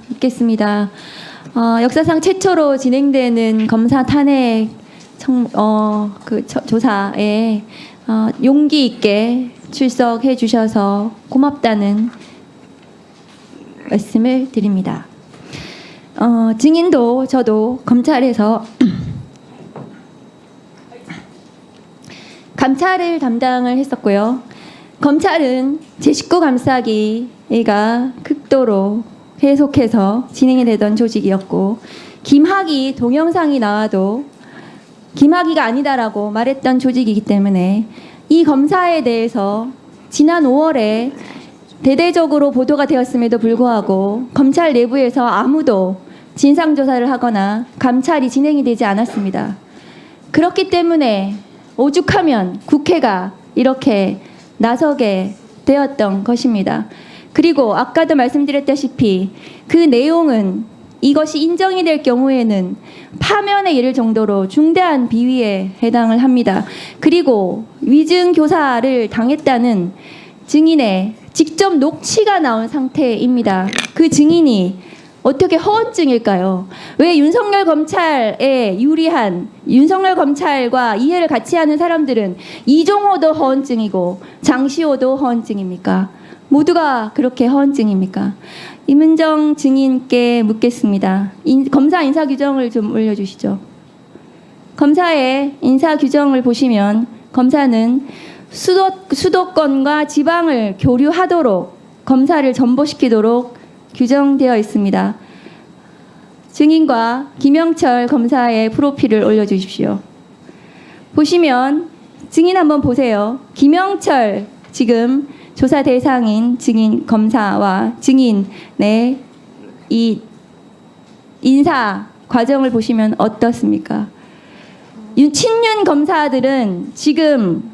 묻겠습니다. 역사상 최초로 진행되는 검사 탄핵 조사에 용기 있게 출석해 주셔서 고맙다는 말씀을 드립니다. 증인도 저도 검찰에서 감찰을 담당을 했었고요. 검찰은 제19 감싸기가 극도로 계속해서 진행이 되던 조직이었고, 김학의 동영상이 나와도 김학의가 아니다라고 말했던 조직이기 때문에 이 검사에 대해서 지난 5월에 대대적으로 보도가 되었음에도 불구하고 검찰 내부에서 아무도 진상조사를 하거나 감찰이 진행이 되지 않았습니다. 그렇기 때문에 오죽하면 국회가 이렇게 나서게 되었던 것입니다. 그리고 아까도 말씀드렸다시피 그 내용은 이것이 인정이 될 경우에는 파면에 이를 정도로 중대한 비위에 해당을 합니다. 그리고 위증 교사를 당했다는 증인의 직접 녹취가 나온 상태입니다. 그 증인이 어떻게 허언증일까요? 왜 윤석열 검찰에 유리한 윤석열 검찰과 이해를 같이 하는 사람들은 이종호도 허언증이고 장시호도 허언증입니까? 모두가 그렇게 허언증입니까? 임은정 증인께 묻겠습니다. 검사 인사 규정을 좀 올려주시죠. 검사의 인사 규정을 보시면 검사는 수도권과 지방을 교류하도록 검사를 전보시키도록 규정되어 있습니다. 증인과 김영철 검사의 프로필을 올려주십시오. 보시면 증인 한번 보세요. 김영철 지금 조사 대상인 증인 검사와 증인의 이 인사 과정을 보시면 어떻습니까? 친윤 검사들은 지금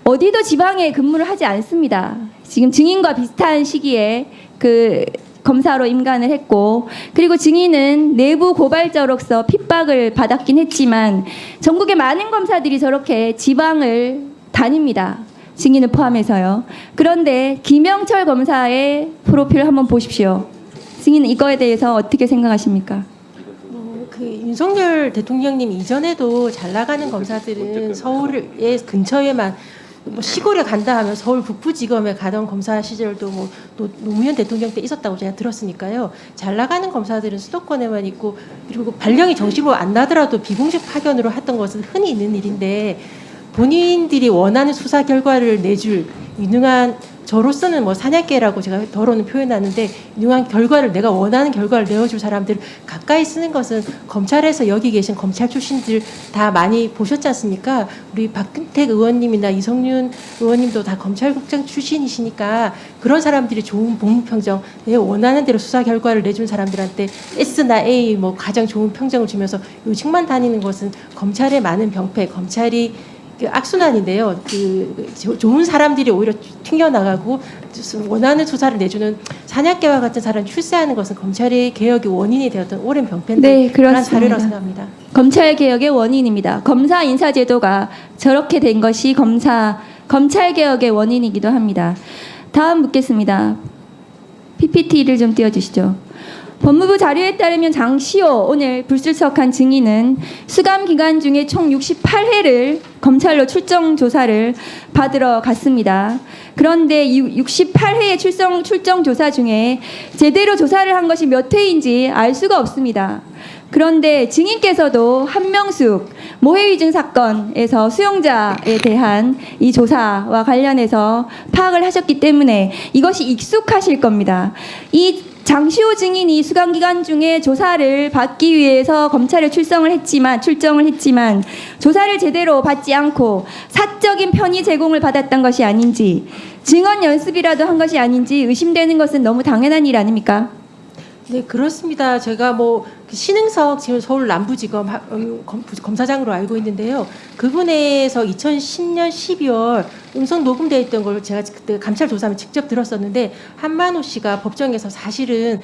어디도 지방에 근무를 하지 않습니다. 지금 증인과 비슷한 시기에 그 검사로 임관을 했고, 그리고 증인은 내부 고발자로서 핍박을 받았긴 했지만 전국의 많은 검사들이 저렇게 지방을 다닙니다. 증인을 포함해서요. 그런데 김영철 검사의 프로필 한번 보십시오. 증인은 이거에 대해서 어떻게 생각하십니까? 그 윤석열 대통령님 이전에도 잘 나가는 검사들은 서울의 근처에만 시골에 간다 하면 서울 북부지검에 가던 검사 시절도 노무현 대통령 때 있었다고 제가 들었으니까요. 잘 나가는 검사들은 수도권에만 있고, 그리고 발령이 정식으로 안 나더라도 비공식 파견으로 했던 것은 흔히 있는 일인데, 본인들이 원하는 수사 결과를 내줄 유능한, 저로서는 사냥개라고 제가 더러는 표현하는데, 유능한 결과를, 내가 원하는 결과를 내어줄 사람들을 가까이 쓰는 것은 검찰에서 여기 계신 검찰 출신들 다 많이 보셨지 않습니까? 우리 박근택 의원님이나 이성윤 의원님도 다 검찰국장 출신이시니까 그런 사람들이 좋은 복무평정, 내가 원하는 대로 수사 결과를 내준 사람들한테 S나 A 가장 좋은 평정을 주면서 요직만 다니는 것은 검찰의 많은 병폐, 검찰이 악순환인데요. 좋은 사람들이 오히려 튕겨나가고 원하는 수사를 내주는 사냥개와 같은 사람이 출세하는 것은 검찰의 개혁의 원인이 되었던 오랜 병폐인데, 네, 그런 사례라고 생각합니다. 검찰 개혁의 원인입니다. 검사 인사 제도가 저렇게 된 것이 검찰 개혁의 원인이기도 합니다. 다음 묻겠습니다. PPT를 좀 띄워주시죠. 법무부 자료에 따르면 장시호 오늘 불출석한 증인은 수감 기간 중에 총 68회를 검찰로 출정 조사를 받으러 갔습니다. 그런데 68회의 출정 조사 중에 제대로 조사를 한 것이 몇 회인지 알 수가 없습니다. 그런데 증인께서도 한명숙 모해위증 사건에서 수용자에 대한 이 조사와 관련해서 파악을 하셨기 때문에 이것이 익숙하실 겁니다. 이 장시호 증인이 수감 기간 중에 조사를 받기 위해서 검찰에 출정을 했지만 조사를 제대로 받지 않고 사적인 편의 제공을 받았던 것이 아닌지, 증언 연습이라도 한 것이 아닌지 의심되는 것은 너무 당연한 일 아닙니까? 네, 그렇습니다. 제가 그 신흥석 지금 서울 남부지검 검사장으로 알고 있는데요. 그분에서 2010년 12월 음성 녹음되어 있던 걸 제가 그때 감찰 조사하면 직접 들었었는데 한만호 씨가 법정에서 사실은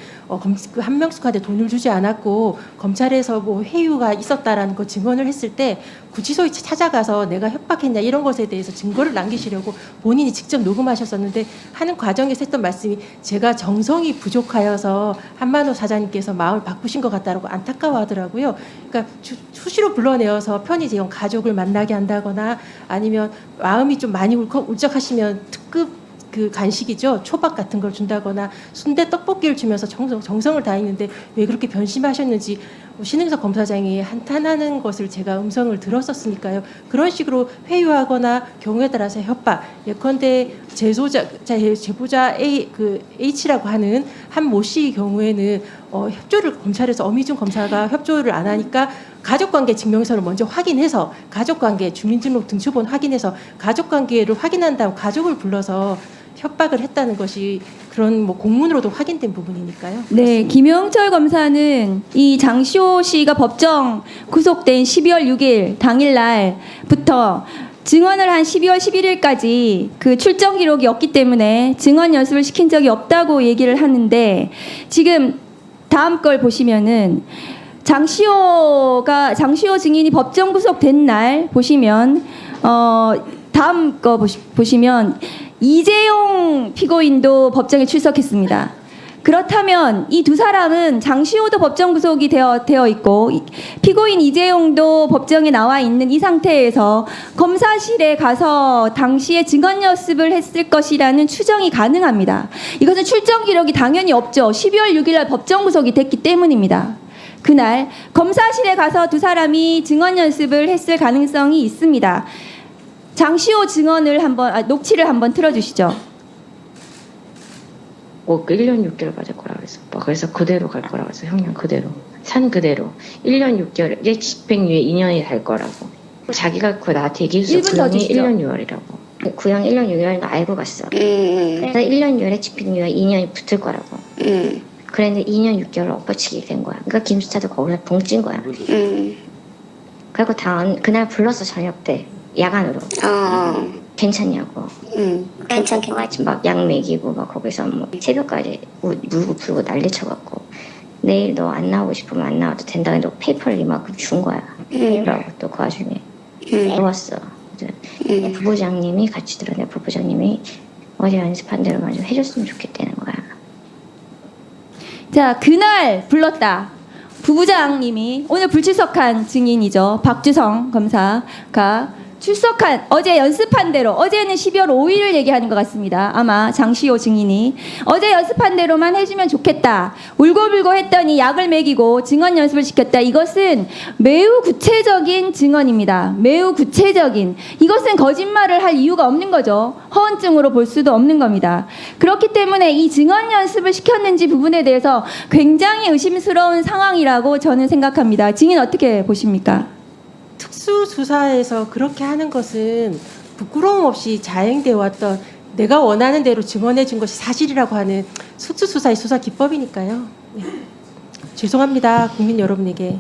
그 한명숙한테 돈을 주지 않았고 검찰에서 뭐 회유가 있었다라는 거 증언을 했을 때 구치소에 찾아가서 내가 협박했냐 이런 것에 대해서 증거를 남기시려고 본인이 직접 녹음하셨었는데 하는 과정에서 했던 말씀이 제가 정성이 부족하여서 한만호 사장님께서 마음을 바꾸신 것 같다라고 안타까워하더라고요. 그러니까 수시로 불러내어서 편의점 가족을 만나게 한다거나 아니면 마음이 좀 많이 울적하시면 특급 그 간식이죠. 초밥 같은 걸 준다거나 순대 떡볶이를 주면서 정성을 다했는데 왜 그렇게 변심하셨는지 신흥석 검사장이 한탄하는 것을 제가 음성을 들었었으니까요. 그런 식으로 회유하거나 경우에 따라서 협박, 예컨대 제보자 H라고 하는 한 모 씨의 경우에는 협조를 검찰에서 어미중 검사가 협조를 안 하니까 가족관계 증명서를 먼저 확인해서 가족관계 주민등록 등초본 확인해서 가족관계를 확인한 다음 가족을 불러서 협박을 했다는 것이 그런 뭐 공문으로도 확인된 부분이니까요. 네, 김영철 검사는 이 장시호 씨가 법정 구속된 12월 6일 당일날부터 증언을 한 12월 11일까지 그 출정 기록이 없기 때문에 증언 연습을 시킨 적이 없다고 얘기를 하는데 지금 다음 걸 보시면은 장시호 증인이 법정 구속된 날 보시면 다음 거 보시면 이재용 피고인도 법정에 출석했습니다. 그렇다면 이 두 사람은 장시호도 법정 구속이 되어 있고 피고인 이재용도 법정에 나와 있는 이 상태에서 검사실에 가서 당시에 증언 연습을 했을 것이라는 추정이 가능합니다. 이것은 출정 기록이 당연히 없죠. 12월 6일 날 법정 구속이 됐기 때문입니다. 그날 검사실에 가서 두 사람이 증언 연습을 했을 가능성이 있습니다. 장시호 증언을 녹취를 한번 틀어주시죠. 꼭 1년 6개월 받을 거라고 했어. 그래서 그대로 갈 거라고 했어. 형량 그대로. 산 그대로. 1년 6개월에 집행유예 2년이 될 거라고. 자기가 그 나한테 얘기해서 1분 더 구형이 주시죠. 1년 6월이라고. 구형 1년 6개월인 거 알고 갔어. 그래서 1년 6월에 집행유예 2년이 붙을 거라고. 그랬는데 2년 6개월 엎어치기 된 거야. 그러니까 김수차도 거기서 봉찐 거야. 그리고 그날 불렀어. 저녁 때. 야간으로. 괜찮냐고. 괜찮긴 같이 막 약 먹이고 막 거기서 뭐 새벽까지 물고 풀고 난리 쳐갖고 내일 너 안 나오고 싶으면 안 나와도 된다. 근데 페이퍼를 이만큼 준 거야. 그러고 또 그 와중에 배웠어. 부부장님이 같이 들었는데 부부장님이 어제 연습한 대로만 좀 해줬으면 좋겠다는 거야. 자, 그날 불렀다. 부부장님이 오늘 불출석한 증인이죠. 박주성 검사가 출석한 어제 연습한 대로 어제는 12월 5일을 얘기하는 것 같습니다. 아마 장시호 증인이 어제 연습한 대로만 해주면 좋겠다. 울고불고 했더니 약을 먹이고 증언 연습을 시켰다. 이것은 매우 구체적인 증언입니다. 매우 구체적인. 이것은 거짓말을 할 이유가 없는 거죠. 허언증으로 볼 수도 없는 겁니다. 그렇기 때문에 이 증언 연습을 시켰는지 부분에 대해서 굉장히 의심스러운 상황이라고 저는 생각합니다. 증인 어떻게 보십니까? 특수수사에서 그렇게 하는 것은 부끄러움 없이 자행되어 왔던 내가 원하는 대로 증언해 준 것이 사실이라고 하는 특수수사의 수사 기법이니까요. 네. 죄송합니다. 국민 여러분에게.